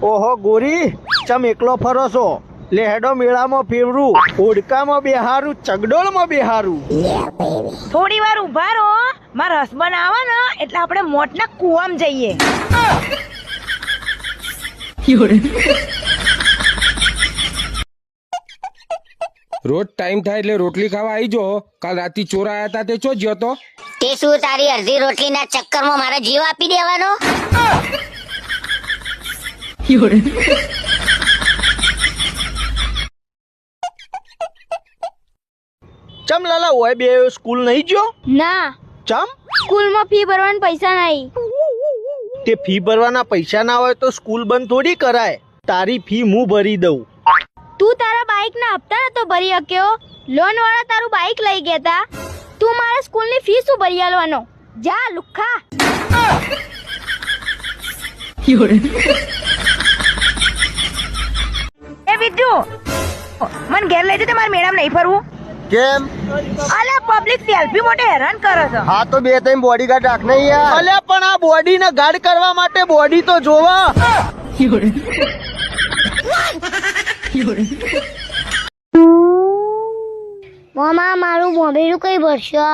ઓહો ગોરી, ચમ એકલો ફરો છો? લેહેડો મેળામાં ફેરવું, હોડકામાં બેહારું, ચગડોળમાં બેહારું. થોડી વાર ઉભા રહો, મારા હસબન્ડ આવે ને એટલે આપણે મોટના કુવામાં જઈએ. રોજ ટાઈમ થાય એટલે રોટલી ખાવા આવી જો. કાલ રાતી ચોર આયા હતા તે ચો જ્યો તો? તે શું તારી અડધી રોટલીના ચક્કરમાં મારા જીવ આપી દેવાનો? ચમ લાલા ઓય બે સ્કૂલ નહીં ગયો? ના, ચમ? સ્કૂલમાં ફી ભરવાના પૈસા નહીં. તે ફી ભરવાના પૈસા ના હોય તો સ્કૂલ બંધ થોડી કરાય. તારી ફી હું ભરી દઉં. તું તારા બાઇક ના હપ્તા નતો ભરી શક્યો, લોન વાળા તારું બાઇક લઈ ગયા તા. તું મારા સ્કૂલની ફી શું ભરી આલવાનો? જા લુખ્ખા. એ વિદ્યુ, મને ઘેર લઈ જતે, મારે મેડમ નહીં ફરવું. કેમ? અલ્યા પબ્લિક સેલ્ફી માટે હેરાન કરે છે. હા તો બે ત્રણ બોડીગાર્ડ રાખ ને યાર. અલ્યા પણ આ બોડી ને ગાર્ડ કરવા માટે બોડી તો જોવા. મામા મારું મોઢેરું કઈ ભરશો?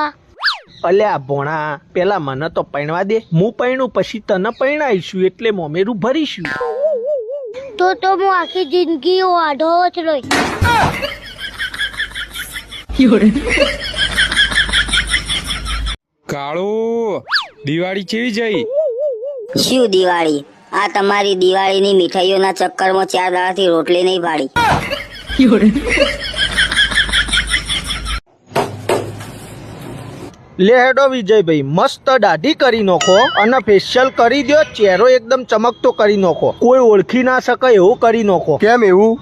અલ્યા ભોણા, પેલા મને તો પૈણવા દે. હું પૈણું પછી તને પૈણાઈશું એટલે મોમેરું ભરીશું. તો હું આખી જિંદગી વાઢો જ રહીશ. કાળુ, દિવાળી કેવી જઈ? શું દિવાળી? આ તમારી દિવાળીની મીઠાઈઓના ચક્કરમાં 4 દાડાથી રોટલી નહીં ભાડી. લેહેડો વિજયભાઈ, મસ્ત દાઢી કરી નાખો અને ફેશિયલ કરી દો. ચહેરો એકદમ ચમકતો કરી નાખો, કોઈ ઓળખી ના શકે એવું કરી નાખો. કેમ એવું?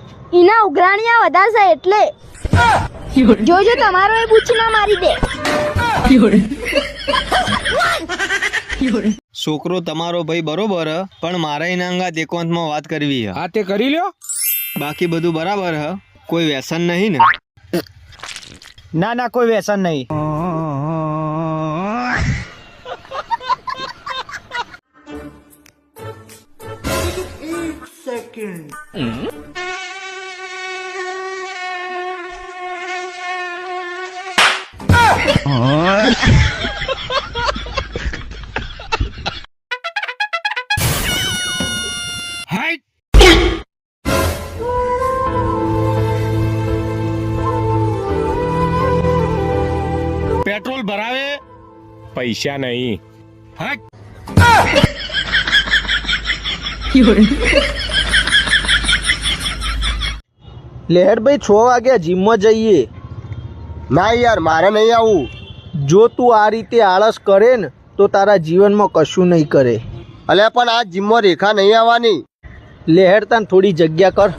એના ઉઘરાણિયા વધારશે એટલે. જોજો તમારો એ બૂચ ના મારી દે. છોકરો તમારો ભાઈ બરોબર હ, પણ મારા એના અંગાત એકાંતમાં વાત કરવી હ. હા તે કરી લ્યો. બાકી બધું બરાબર હ? કોઈ વ્યસન નહીં ને? ના ના, કોઈ વ્યસન નહીં. પેટ્રોલ ભરાવે, પૈસા નહીં. લેહેડભાઈ 6 વાગ્યા જીમમાં જઈએ. ના યાર, મારે નહીં આવું. જો તું આ રીતે આળસ કરે ને તો તારા જીવનમાં કશું નહીં કરે. અલ્યા પણ આ જીમમાં રેખા નહીં આવવાની. લેહેડ તાન થોડી જગ્યા કર.